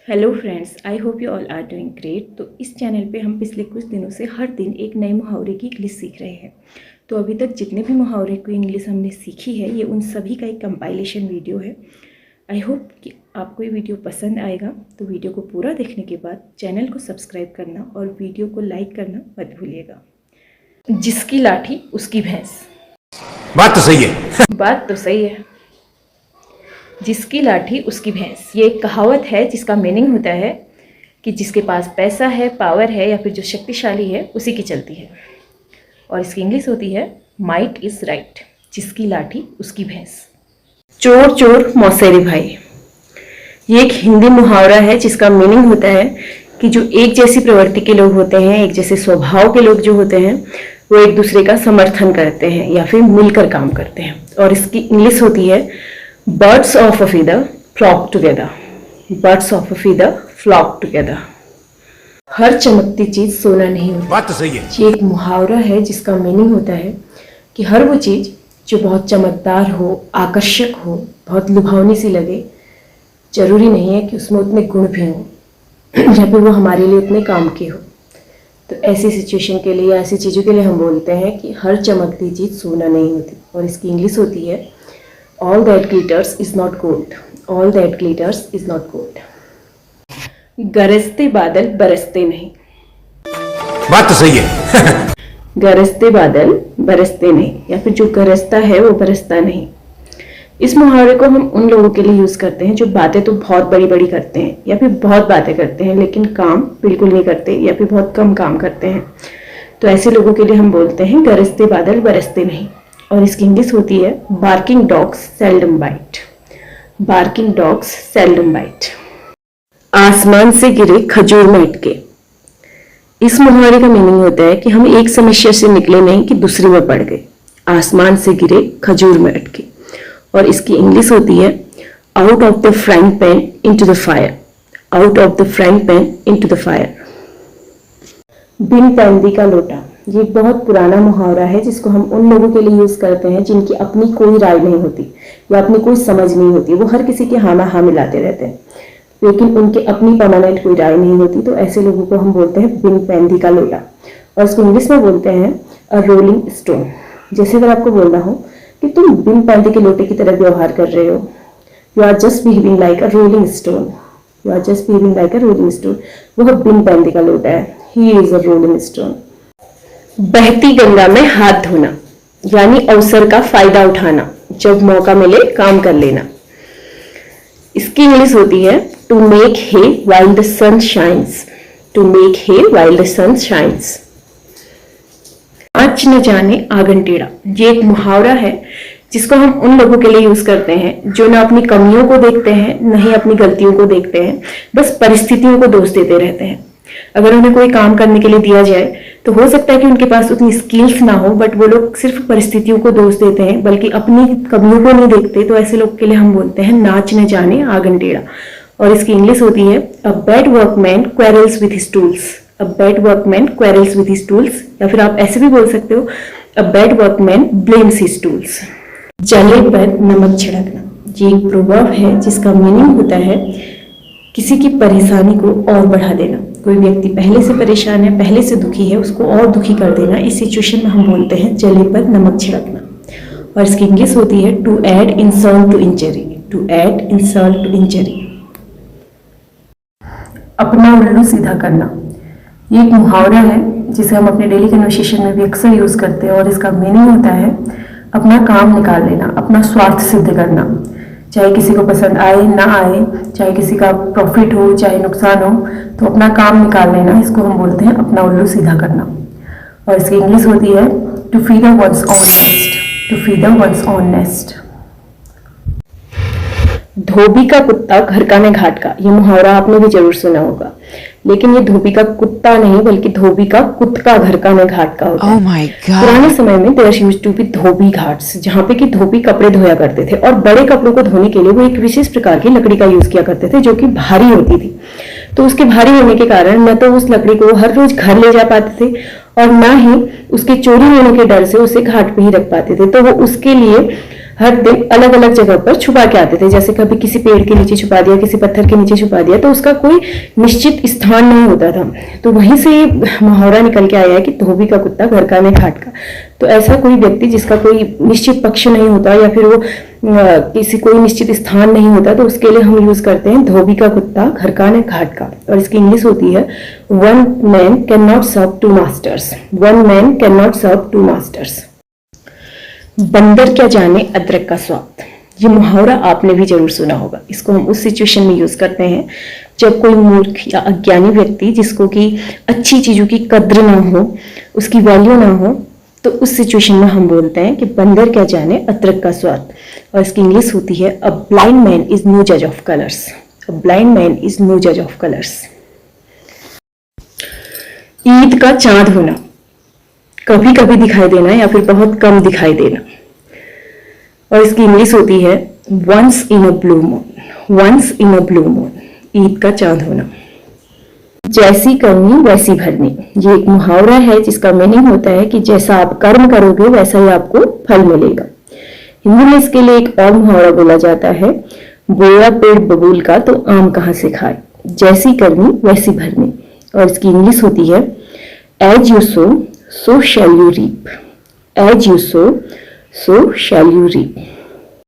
Hello friends, I hope you all are doing great. तो इस channel पे हम पिछले कुछ दिनों से हर दिन एक नए मुहावरे की इंग्लिश सीख रहे हैं। तो अभी तक जितने भी मुहावरे की इंग्लिश हमने सीखी है, ये उन सभी का एक कंपाइलेशन वीडियो है। आई होप कि आपको ये वीडियो पसंद आएगा। तो वीडियो को पूरा देखने के बाद चैनल को सब्सक्राइब करना और वीडियो को लाइक करना मत भूलिएगा। जिसकी लाठी उसकी भैंस। बात तो सही है। बात तो सही है। जिसकी लाठी उसकी भैंस, ये एक कहावत है जिसका मीनिंग होता है कि जिसके पास पैसा है, पावर है या फिर जो शक्तिशाली है, उसी की चलती है। और इसकी इंग्लिश होती है माइट इज राइट, जिसकी लाठी उसकी भैंस। चोर चोर मौसेरे भाई, ये एक हिंदी मुहावरा है जिसका मीनिंग होता है कि जो एक जैसी प्रवृत्ति के लोग होते हैं, एक जैसे स्वभाव के लोग जो होते हैं, वो एक दूसरे का समर्थन करते हैं या फिर मिलकर काम करते हैं। और इसकी इंग्लिश होती है Birds of a feather flock together. Birds of a feather flock together. हर चमकती चीज सोना नहीं होती। बात तो सही है। ये एक मुहावरा है जिसका मीनिंग होता है कि हर वो चीज जो बहुत चमकदार हो, आकर्षक हो, बहुत लुभावनी सी लगे, जरूरी नहीं है कि उसमें उतने गुण भी हों या फिर वो हमारे लिए उतने काम की हो। तो ऐसी सिचुएशन के लिए या ऐसी चीज़ों के लिए हम बोलते हैं कि हर चमकती चीज सोना नहीं होती। और इसकी इंग्लिश होती है All that glitters is not gold. All that glitters is not gold. गरजते बादल बरसते नहीं। बात तो सही है। गरजते बादल बरसते नहीं, या फिर जो गरजता है वो बरसता नहीं। इस मुहावरे को हम उन लोगों के लिए यूज करते हैं जो बातें तो बहुत बड़ी बड़ी करते हैं या फिर बहुत बातें करते हैं लेकिन काम बिल्कुल नहीं करते या फिर बहुत कम काम करते हैं। तो ऐसे लोगों के लिए हम बोलते हैं गरजते बादल बरसते नहीं। और इसकी इंग्लिश होती है barking dogs seldom bite. Barking dogs seldom bite. आसमान से गिरे खजूर में अटके। इस मुहावरे का मीनिंग होता है कि हम एक समस्या से निकले नहीं कि दूसरी में पड़ गए। आसमान से गिरे खजूर में अटके। और इसकी इंग्लिश होती है out of the frying pan into the fire. Out of the frying pan into the fire. बिन पैंदी का लोटा, ये बहुत पुराना मुहावरा है जिसको हम उन लोगों के लिए यूज करते हैं जिनकी अपनी कोई राय नहीं होती या अपनी कोई समझ नहीं होती। वो हर किसी के हाँ में हाँ मिलाते रहते हैं लेकिन उनके अपनी परमानेंट कोई राय नहीं होती। तो ऐसे लोगों को हम बोलते हैं बिन पैंदी का लोटा। और इसको इंग्लिश में बोलते हैं अ रोलिंग स्टोन। जैसे अगर आपको बोलना हो कि तुम बिन पैंदी के लोटे की तरह व्यवहार कर रहे हो, you are just behaving like a rolling stone. You are just behaving like a rolling stone. वह बिन पैंदी का लोटा है। He is a rolling stone. बहती गंगा में हाथ धोना, यानी अवसर का फायदा उठाना, जब मौका मिले काम कर लेना। इसकी इंग्लिश होती है to make hay while the sun shines. To make hay while the sun shines. आँच न जाने आंगन टेढ़ा, ये एक मुहावरा है जिसको हम उन लोगों के लिए यूज करते हैं जो न अपनी कमियों को देखते हैं न ही अपनी गलतियों को देखते हैं, बस परिस्थितियों को दोष देते रहते हैं। अगर उन्हें कोई काम करने के लिए दिया जाए तो हो सकता है कि उनके पास उतनी स्किल्स ना हो, बट वो लोग सिर्फ परिस्थितियों को दोष देते हैं बल्कि अपनी कमियों को नहीं देखते। तो ऐसे लोग के लिए हम बोलते हैं नाच न जाने आंगन टेढ़ा। और इसकी इंग्लिश होती है a bad workman quarrels with his tools. A bad workman quarrels with his tools, या फिर आप ऐसे भी बोल सकते हो a bad workman blames his tools. जले पर नमक छिड़कना, ये एक प्रोवर्ब है जिसका मीनिंग होता है किसी की परेशानी को और बढ़ा देना। कोई व्यक्ति पहले से परेशान है, पहले से दुखी है, उसको और दुखी कर देना। इस सिचुएशन में हम बोलते हैं जले पर नमक छिड़कना। और इसकी इंग्लिश होती है to add insult to injury. To add insult to injury. अपना उल्लू सीधा करना, ये एक मुहावरा है जिसे हम अपने डेली कन्वर्सेशन में भी अक्सर यूज करते हैं। और इसका मीनिंग होता है अपना काम निकाल लेना, अपना स्वार्थ सिद्ध करना, चाहे किसी को पसंद आए ना आए, चाहे किसी का प्रॉफिट हो चाहे नुकसान हो, तो अपना काम निकाल लेना, इसको हम बोलते हैं अपना उल्लू सीधा करना। और इसकी इंग्लिश होती है to feather one's own nest. To feather one's own nest. धोबी का कुत्ता घर का न घाट का, ये मुहावरा आपने भी जरूर सुना होगा, लेकिन ये धोबी का कुत्ता नहीं बल्कि धोबी का कुत्ता घर का न घाट का होता है। Oh my God. पुराने समय में देयर यूज्ड टू बी धोबी घाट्स, जहाँ पे कि धोबी कपड़े धोया करते थे और बड़े कपड़ों को धोने के लिए वो एक विशेष प्रकार की लकड़ी का यूज किया करते थे जो कि भारी होती थी। तो उसके भारी होने के कारण न तो उस लकड़ी को हर रोज घर ले जा पाते थे और ना ही उसके चोरी होने के डर से उसे घाट पे ही रख पाते थे। तो वो उसके लिए हर दिन अलग अलग जगह पर छुपा के आते थे। जैसे कभी किसी पेड़ के नीचे छुपा दिया, किसी पत्थर के नीचे छुपा दिया, तो उसका कोई निश्चित स्थान नहीं होता था। तो वहीं से मुहावरा निकल के आया है कि धोबी का कुत्ता घर का नहीं घाट का। तो ऐसा कोई व्यक्ति जिसका कोई निश्चित पक्ष नहीं होता या फिर वो किसी कोई निश्चित स्थान नहीं होता, तो उसके लिए हम यूज करते हैं धोबी का कुत्ता घर का न घाट का। और इसकी इंग्लिश होती है one man can not serve two masters. One man can not serve two masters. बंदर क्या जाने अदरक का स्वाद। ये मुहावरा आपने भी जरूर सुना होगा। इसको हम उस सिचुएशन में यूज करते हैं जब कोई मूर्ख या अज्ञानी व्यक्ति जिसको कि अच्छी चीजों की कद्र ना हो, उसकी वैल्यू ना हो, तो उस सिचुएशन में हम बोलते हैं कि बंदर क्या जाने अदरक का स्वाद। और इसकी इंग्लिश होती है a blind man is no जज of colours. A blind man is no जज ऑफ कलर्स। ईद का चांद होना, कभी कभी दिखाई देना या फिर बहुत कम दिखाई देना। और इसकी इंग्लिश होती है once in a blue moon. Once in a blue moon, Eid का चांद होना। जैसी करनी वैसी भरनी, ये एक मुहावरा है जिसका मीनिंग होता है कि जैसा आप कर्म करोगे वैसा ही आपको फल मिलेगा। हिंदी में इसके लिए एक और मुहावरा बोला जाता है बोया पेड़ बबूल का तो आम कहाँ से खाए। जैसी करनी वैसी भरनी। और इसकी इंग्लिश होती है as you sow so shall you reap. As you sow, so shall you reap.